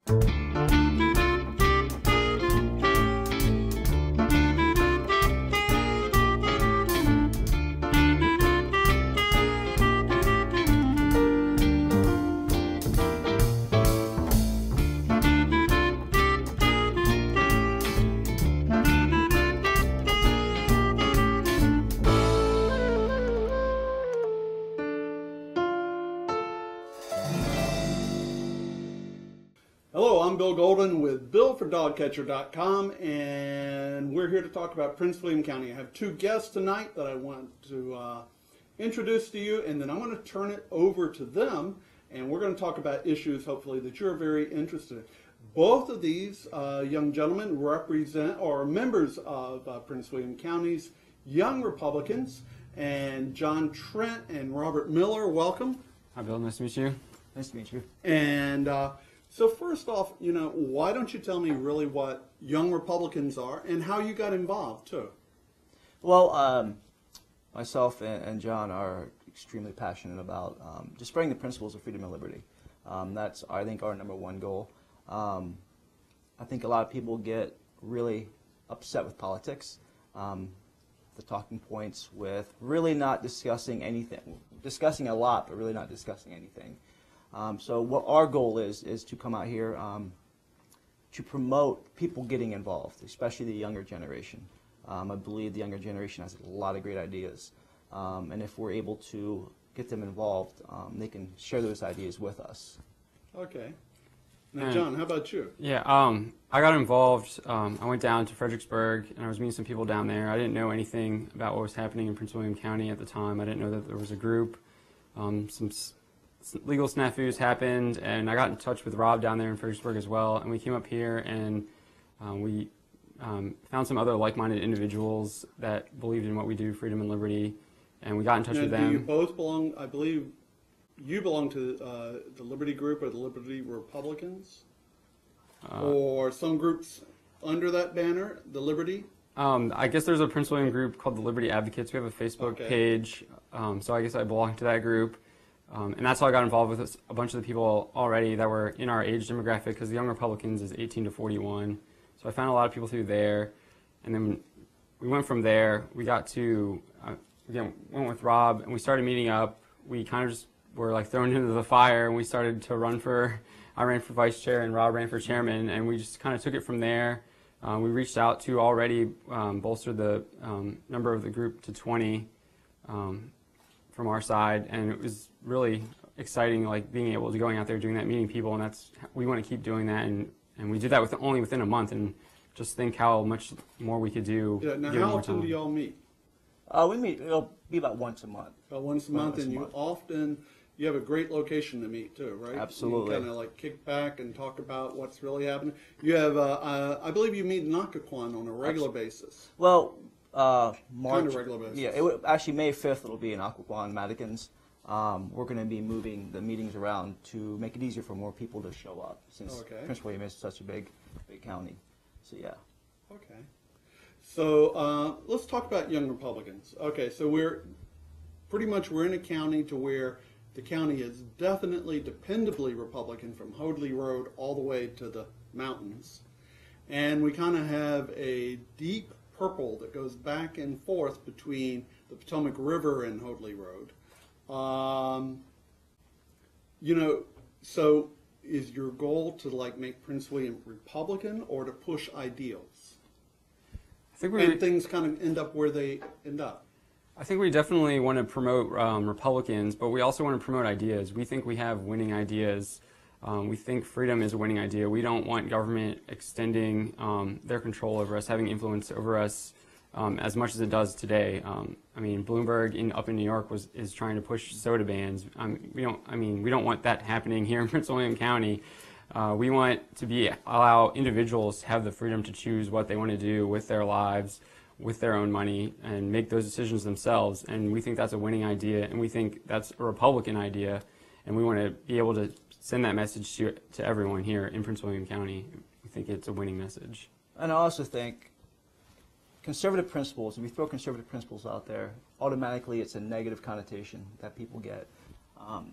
Hello, I'm Bill Golden with BillForDogCatcher.com, and we're here to talk about Prince William County. I have two guests tonight that I want to introduce to you, and then I'm going to turn it over to them, and we're going to talk about issues, hopefully, that you're very interested in. Both of these young gentlemen represent or are members of Prince William County's Young Republicans, and John Trent and Robert Miller, welcome. Hi, Bill. Nice to meet you. Nice to meet you. And so first off, why don't you tell me really what Young Republicans are and how you got involved, too? Well, myself and John are extremely passionate about just spreading the principles of freedom and liberty. That's, I think, our number one goal. I think a lot of people get really upset with politics, the talking points with really not discussing anything, discussing a lot, but really not discussing anything. So what our goal is to come out here to promote people getting involved, especially the younger generation. I believe the younger generation has a lot of great ideas, and if we're able to get them involved, they can share those ideas with us. Okay. Now, John, how about you? Yeah, I got involved. I went down to Fredericksburg, and I was meeting some people down there. I didn't know anything about what was happening in Prince William County at the time. I didn't know that there was a group. Some legal snafus happened, and I got in touch with Rob down there in Fredericksburg as well, and we came up here and we found some other like-minded individuals that believed in what we do, freedom and liberty, and we got in touch with them. Do you both belong, I believe you belong to the Liberty Group or the Liberty Republicans? Or some groups under that banner, the Liberty? I guess there's a Prince William group called the Liberty Advocates. We have a Facebook page, so I guess I belong to that group. And that's how I got involved with a bunch of the people already that were in our age demographic, because the Young Republicans is 18 to 41. So I found a lot of people through there, and then we went from there. We got to, again, went with Rob, and we started meeting up. We kind of just were like thrown into the fire, and we started to run for, I ran for vice chair, and Rob ran for chairman, and we just kind of took it from there. We reached out to already bolster the number of the group to 20. From our side, and it was really exciting, like being able to going out there, doing that, meeting people, and that's, we want to keep doing that, and we did that only within a month, and just think how much more we could do. Yeah, now how often do y'all meet? We meet, it'll be about once a month. About once a month, and you have a great location to meet too, right? Absolutely. You kind of like kick back and talk about what's really happening. You have, I believe you meet in Occoquan on a regular basis. Well, March, kind of regular basis. Yeah, actually May 5th it'll be in Occoquan, Madikins. We're going to be moving the meetings around to make it easier for more people to show up, since Prince William is such a big county. So yeah. Okay. So let's talk about Young Republicans. Okay, so we're in a county to where the county is definitely, dependably Republican from Hoadley Road all the way to the mountains, and we kind of have a deep purple that goes back and forth between the Potomac River and Hoadley Road. So is your goal to like make Prince William Republican or to push ideals? I think and things kind of end up where they end up. I think we definitely want to promote Republicans, but we also want to promote ideas. We think we have winning ideas. We think freedom is a winning idea. We don't want government extending their control over us, having influence over us as much as it does today. I mean, Bloomberg up in New York is trying to push soda bans. We don't want that happening here in Prince William County. We want to allow individuals to have the freedom to choose what they want to do with their lives, with their own money, and make those decisions themselves. And we think that's a winning idea, and we think that's a Republican idea, and we want to be able to send that message to everyone here in Prince William County. We think it's a winning message. And I also think conservative principles, if we throw conservative principles out there, automatically it's a negative connotation that people get.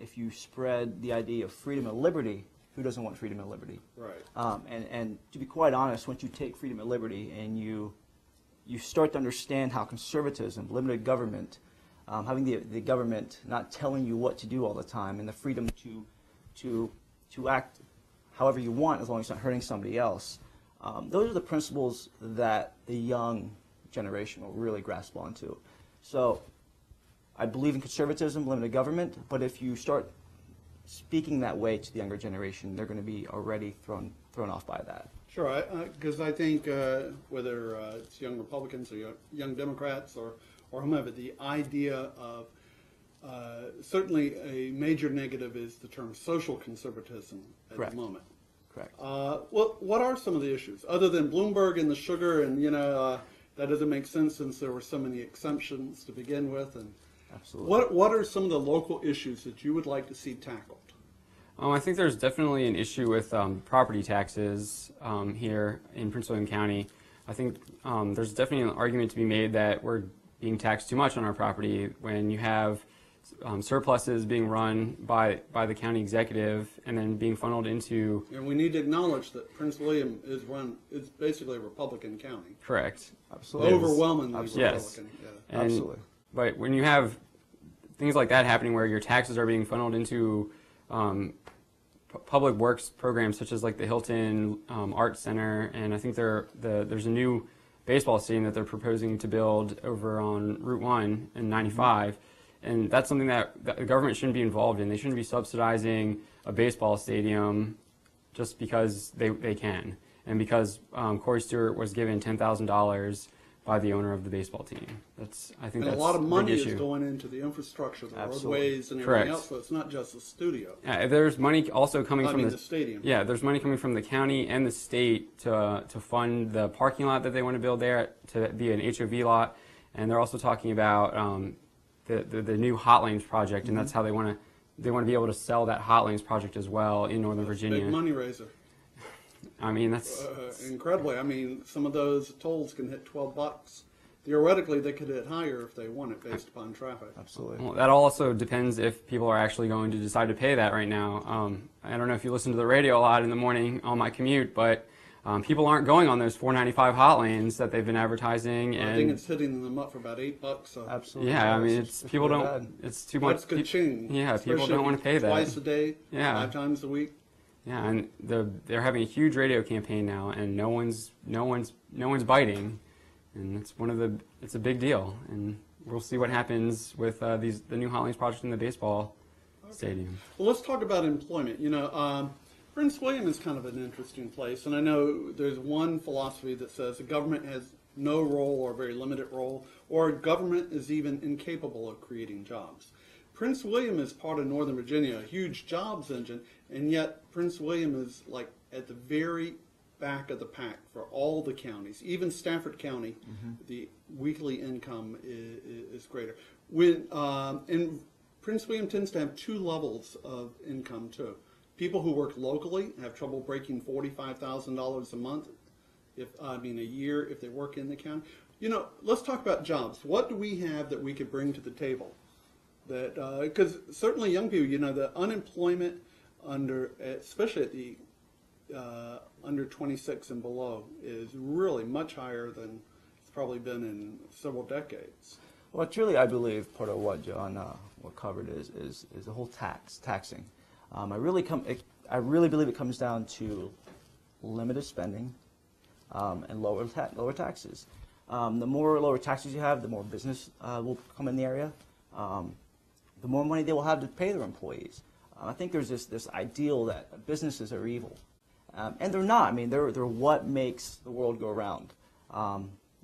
If you spread the idea of freedom and liberty, who doesn't want freedom and liberty? Right. And to be quite honest, once you take freedom and liberty and you start to understand how conservatism, limited government, having the government not telling you what to do all the time, and the freedom to act however you want as long as it's not hurting somebody else, those are the principles that the young generation will really grasp onto. So I believe in conservatism, limited government, but if you start speaking that way to the younger generation, they're going to be already thrown off by that. Sure, because I think whether it's young Republicans or young Democrats or whomever, the idea of certainly a major negative is the term social conservatism at Correct. the moment. Correct. Well, what are some of the issues other than Bloomberg and the sugar, and that doesn't make sense since there were so many exemptions to begin with, and Absolutely. what are some of the local issues that you would like to see tackled? I think there's definitely an issue with property taxes here in Prince William County. I think there's definitely an argument to be made that we're being taxed too much on our property when you have surpluses being run by the county executive and then being funneled into... And we need to acknowledge that Prince William is basically a Republican county. Correct. Absolutely. Overwhelmingly Absolutely. Republican. Yes. Yeah. And, Absolutely. But when you have things like that happening where your taxes are being funneled into public works programs such as like the Hilton Art Center, and I think there's a new baseball stadium that they're proposing to build over on Route 1 and 95, and that's something that the government shouldn't be involved in. They shouldn't be subsidizing a baseball stadium just because they can, and because Corey Stewart was given $10,000 by the owner of the baseball team. I think And that's a lot of money big issue. is going into the infrastructure, the Absolutely. roadways and everything Correct. else, so it's not just the studio. There's money also coming I from mean the stadium. Yeah, there's money coming from the county and the state to fund the parking lot that they want to build there to be an HOV lot, and they're also talking about the new Hot Lanes project, and that's how they want to be able to sell that Hot Lanes project as well in Northern Virginia. Big money raiser. I mean, that's Incredibly. I mean, some of those tolls can hit $12. Theoretically, they could hit higher if they want it based upon traffic. Absolutely. well, that also depends if people are actually going to decide to pay that right now. I don't know if you listen to the radio a lot in the morning on my commute, but people aren't going on those $4.95 Hot Lanes that they've been advertising. I think it's hitting them up for about $8. So Absolutely. Yeah, I mean, It's people really don't. bad. It's too much. that's ka-ching. Yeah, people Especially don't want to pay that. Twice a day, Yeah. 5 times a week. Yeah, and they're having a huge radio campaign now, and no one's biting, and it's a big deal, and we'll see what happens with the new Hot Lanes project in the baseball stadium. Well, let's talk about employment. Prince William is kind of an interesting place, and I know there's one philosophy that says the government has no role or a very limited role, or government is even incapable of creating jobs. Prince William is part of Northern Virginia, a huge jobs engine, and yet Prince William is like at the very back of the pack for all the counties. Even Stafford County, the weekly income is greater. And Prince William tends to have 2 levels of income too. People who work locally have trouble breaking $45,000 a month, a year if they work in the county. Let's talk about jobs. What do we have that we could bring to the table? Because certainly young people, the unemployment especially at the under 26 and below, is really much higher than it's probably been in several decades. Well, truly, I believe part of what John covered is the whole taxing. I really believe it comes down to limited spending and lower taxes. The more lower taxes you have, the more business will come in the area. The more money they will have to pay their employees. I think there's this ideal that businesses are evil, and they're not. I mean, they're what makes the world go around.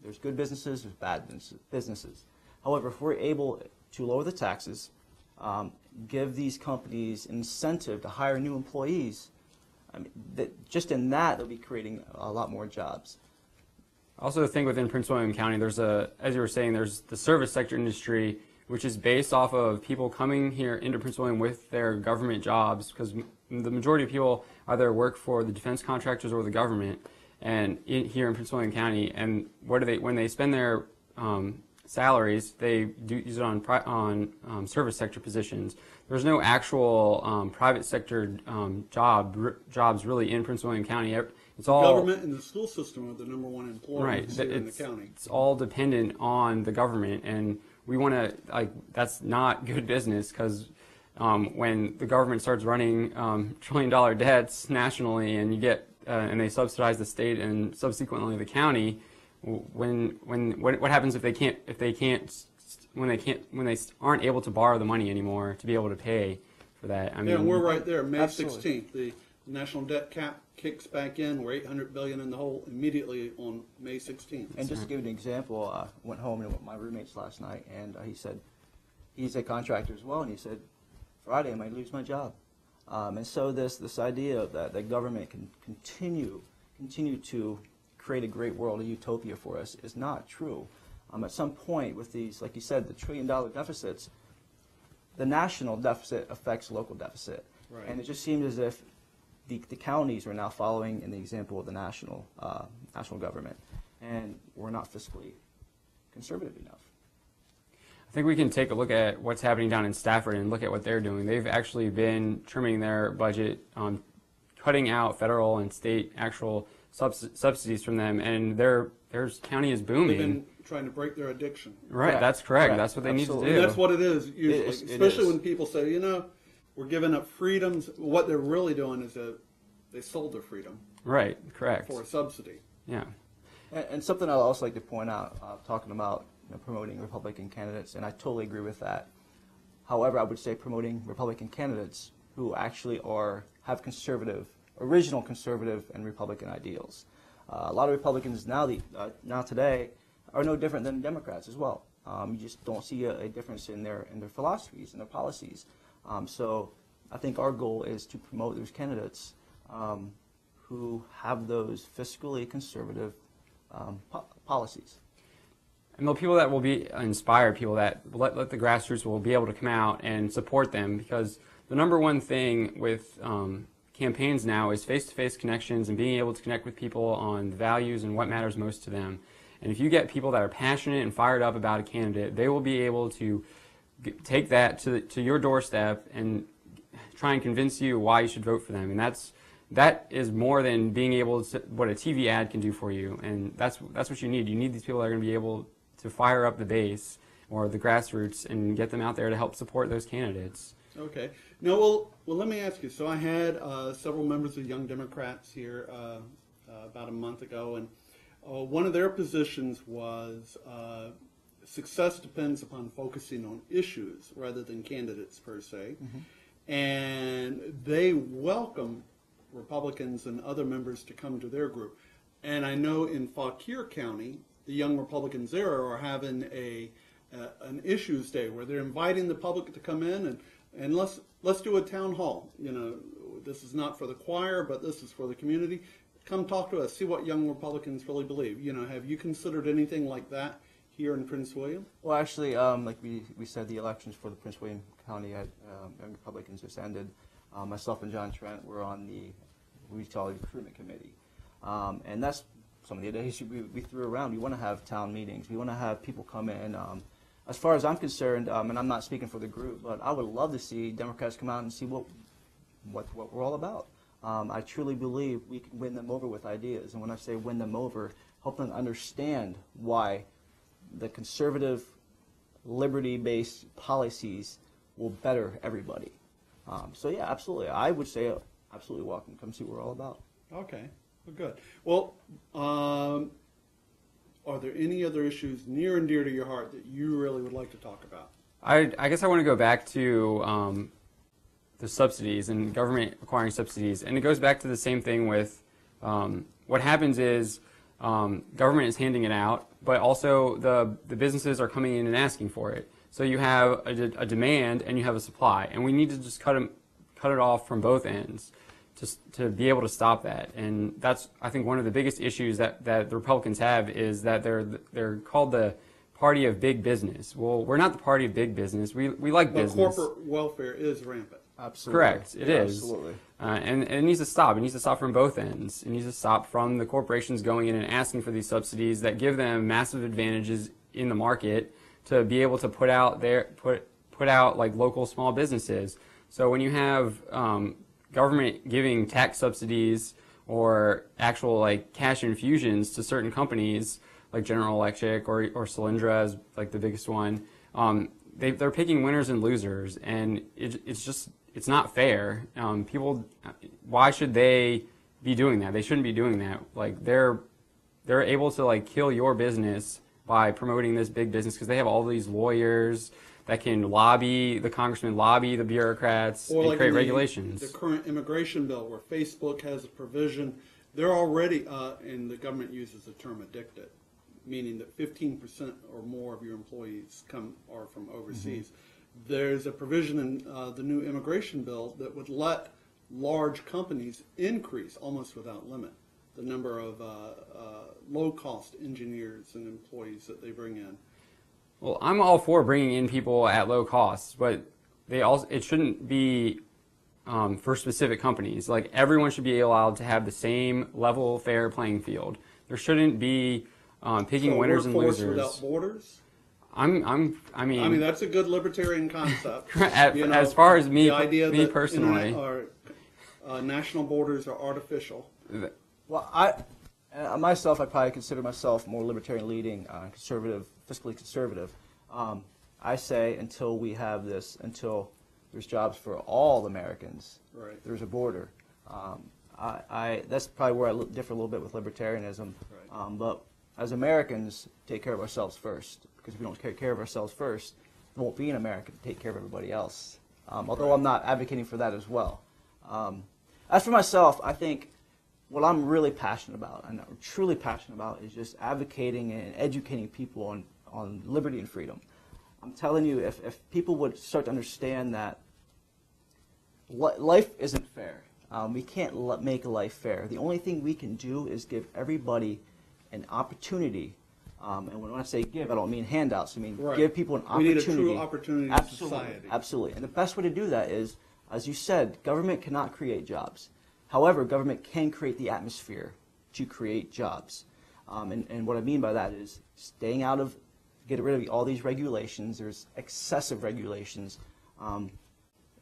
There's good businesses, there's bad businesses. However, if we're able to lower the taxes, give these companies incentive to hire new employees, just in that, they'll be creating a lot more jobs. I also think within Prince William County, as you were saying, there's the service sector industry, which is based off of people coming here into Prince William with their government jobs, because the majority of people either work for the defense contractors or the government, and here in Prince William County, and when they spend their salaries. They do use it on service sector positions. There's no actual private sector jobs really in Prince William County. It's all government and the school system are the number one employers here in the county. It's all dependent on the government, and we want to that's not good business, because when the government starts running trillion-dollar debts nationally, and you get and they subsidize the state and subsequently the county, what happens if they aren't able to borrow the money anymore to be able to pay for that? I mean, yeah, and we're right there. May Absolutely. 16th, the national debt cap kicks back in. We're $800 billion in the hole immediately on May 16th. And just to give you an example, I went home and with my roommates last night, and he said, he's a contractor as well, and he said, Friday I might lose my job. And so this idea that the government can continue to create a great world, a utopia for us, is not true. At some point with these, like you said, the trillion-dollar deficits, the national deficit affects local deficit. Right. And it just seems as if the counties are now following in the example of the national government, and we're not fiscally conservative enough. I think we can take a look at what's happening down in Stafford and look at what they're doing. They've actually been trimming their budget, cutting out federal and state actual subsidies from them, and their county is booming. They've been trying to break their addiction. Right, Correct. that's correct. Correct. That's what they Absolutely. need to And do. that's what it is usually, It especially is. when people say, you know, we're giving up freedoms. What they're really doing is that they sold their freedom Right, correct. for a subsidy. Yeah. And something I'd also like to point out, talking about promoting Republican candidates, and I totally agree with that. However, I would say promoting Republican candidates who actually have original conservative and Republican ideals. A lot of Republicans now today are no different than Democrats as well. You just don't see a difference in their philosophies and their policies. So I think our goal is to promote those candidates who have those fiscally conservative policies. And the people that will be inspired, people that let the grassroots will be able to come out and support them, because the number one thing with campaigns now is face-to-face connections and being able to connect with people on the values and what matters most to them. And if you get people that are passionate and fired up about a candidate, they will be able to take that to your doorstep and try and convince you why you should vote for them. And that is more than being able to, what a TV ad can do for you. And that's what you need. You need these people that are going to be able to fire up the base or the grassroots and get them out there to help support those candidates. Okay. Now, well, let me ask you. So I had several members of Young Democrats here about a month ago, and one of their positions was success depends upon focusing on issues rather than candidates per se. Mm-hmm. And they welcome Republicans and other members to come to their group. And I know in Fauquier County, the Young Republicans there are having an issues day where they're inviting the public to come in and let's do a town hall. You know, this is not for the choir, but this is for the community. Come talk to us, see what Young Republicans really believe. You know, have you considered anything like that here in Prince William? Well, actually, like we said, the elections for the Prince William County Young Republicans just ended. Myself and John Trent were on we call it recruitment committee. And that's some of the ideas we threw around. We want to have town meetings. We want to have people come in. As far as I'm concerned, and I'm not speaking for the group, but I would love to see Democrats come out and see what we're all about. I truly believe we can win them over with ideas. And when I say win them over, help them understand why the conservative, liberty-based policies will better everybody. So yeah, absolutely. I would say absolutely welcome. Come see what we're all about. Okay, well, good. Well, are there any other issues near and dear to your heart that you really would like to talk about? I guess I want to go back to the subsidies and government acquiring subsidies. And it goes back to the same thing with what happens is government is handing it out, but also the businesses are coming in and asking for it. So you have a demand and you have a supply, and we need to just cut it off from both ends to be able to stop that. And that's, I think, one of the biggest issues that the Republicans have is that they're called the party of big business. Well, we're not the party of big business. We like business. Corporate welfare is rampant. Absolutely. Correct. It is. Absolutely. And it needs to stop. It needs to stop from both ends. It needs to stop from the corporations going in and asking for these subsidies that give them massive advantages in the market to be able to put out like local small businesses. So when you have government giving tax subsidies or actual like cash infusions to certain companies like General Electric or Solyndra is like the biggest one, they're picking winners and losers, and it's not fair. Why should they be doing that? They shouldn't be doing that. Like they're able to like kill your business by promoting this big business because they have all these lawyers that can lobby the congressmen, lobby the bureaucrats, or and like create regulations. The current immigration bill where Facebook has a provision, they're already, and the government uses the term addicted, meaning that 15% or more of your employees are from overseas. Mm-hmm. There's a provision in the new immigration bill that would let large companies increase almost without limit the number of low-cost engineers and employees that they bring in. Well, I'm all for bringing in people at low costs, but it shouldn't be for specific companies. Like everyone should be allowed to have the same level, fair playing field. There shouldn't be picking winners and losers. Without borders. I mean that's a good libertarian concept. As far as me, the idea me that personally, national borders are artificial. Well, I probably consider myself more libertarian-leaning, conservative, fiscally conservative. I say until there's jobs for all Americans, right. There's a border. That's probably where I differ a little bit with libertarianism. Right. But as Americans, take care of ourselves first. Because if we don't take care of ourselves first, we won't be an American to take care of everybody else. Although I'm not advocating for that as well. As for myself, I think what I'm really passionate about, and I'm truly passionate about, is just advocating and educating people on liberty and freedom. I'm telling you, if people would start to understand that life isn't fair. We can't make life fair. The only thing we can do is give everybody an opportunity. And when I say give, I don't mean handouts. I mean give people an opportunity. We need a true opportunity in society. Absolutely. And the best way to do that is, as you said, government cannot create jobs. However, government can create the atmosphere to create jobs. And what I mean by that is get rid of all these regulations. There's excessive regulations,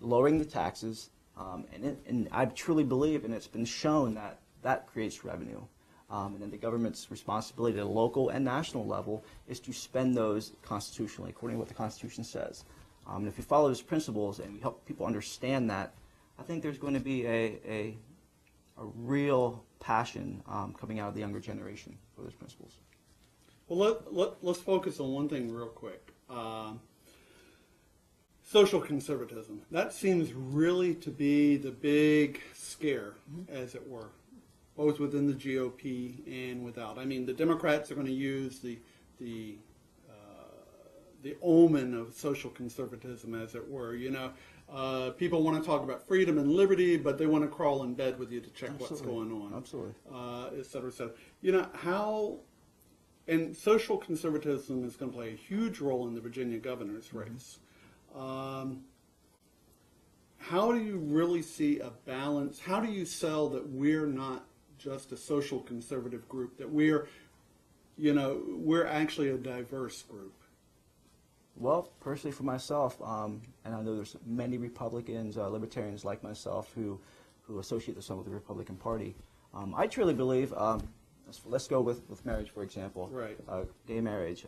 lowering the taxes, and I truly believe, and it's been shown, that creates revenue. And then the government's responsibility at a local and national level is to spend those constitutionally, according to what the Constitution says. And if we follow those principles and we help people understand that, I think there's going to be a real passion coming out of the younger generation for those principles. Well, let's focus on one thing real quick. Social conservatism. That seems really to be the big scare, as it were, both within the GOP and without. I mean, the Democrats are going to use the omen of social conservatism, as it were. People want to talk about freedom and liberty, but they want to crawl in bed with you to check what's going on. Absolutely. Et cetera, et cetera. How, and social conservatism is going to play a huge role in the Virginia governor's race. How do you really see a balance? How do you sell that we're not just a social conservative group, that we're actually a diverse group? Well, personally for myself, and I know there's many Republicans, libertarians like myself who associate themselves with the Republican Party. I truly believe, let's go with marriage, for example, right. Gay marriage.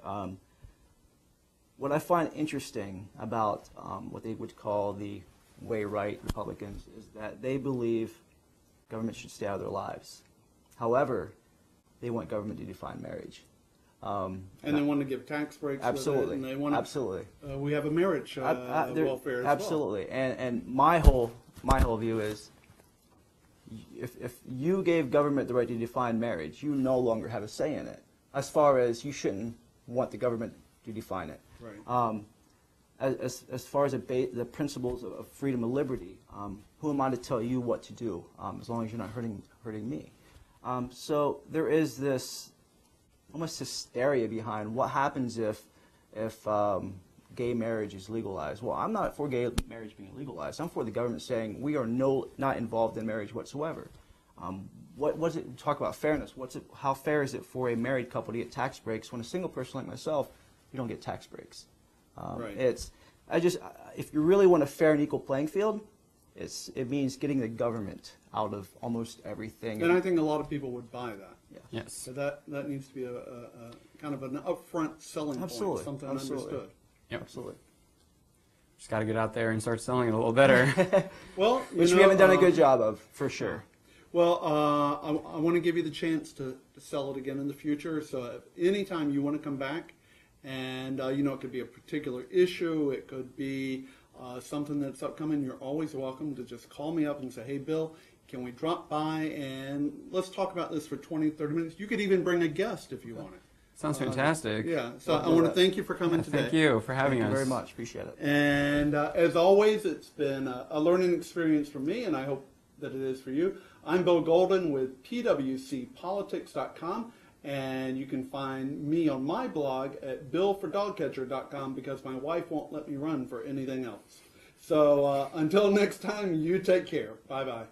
What I find interesting about what they would call the way right Republicans is that they believe government should stay out of their lives. However, they want government to define marriage. And they want to give tax breaks. Absolutely. And they want absolutely. We have a marriage welfare as absolutely. Well. And my whole view is, if you gave government the right to define marriage, you no longer have a say in it. As far as you shouldn't want the government to define it. Right. As far as the principles of freedom and liberty, who am I to tell you what to do? As long as you're not hurting me. So there is this almost hysteria behind what happens if gay marriage is legalized. Well, I'm not for gay marriage being legalized. I'm for the government saying we are not involved in marriage whatsoever. What was it? Talk about fairness. How fair is it for a married couple to get tax breaks when a single person like myself you don't get tax breaks. Right. If you really want a fair and equal playing field, it means getting the government out of almost everything. And I think a lot of people would buy that. Yeah. Yes. So that needs to be a kind of an upfront selling Absolutely. point, something Absolutely. understood. Yep. Absolutely. Just got to get out there and start selling it a little better. Well, Which we haven't done a good job of, for sure. Well, I want to give you the chance to sell it again in the future. So if anytime you want to come back, and it could be a particular issue, it could be something that's upcoming, you're always welcome to just call me up and say, hey, Bill, can we drop by and let's talk about this for 20, 30 minutes. You could even bring a guest if you want it. Sounds fantastic. Yeah, so I want to thank you for coming today. Thank you for having us. Thank you very much. Appreciate it. And as always, it's been a learning experience for me, and I hope that it is for you. I'm Bill Golden with PWCpolitics.com, and you can find me on my blog at billfordogcatcher.com because my wife won't let me run for anything else. So until next time, you take care. Bye-bye.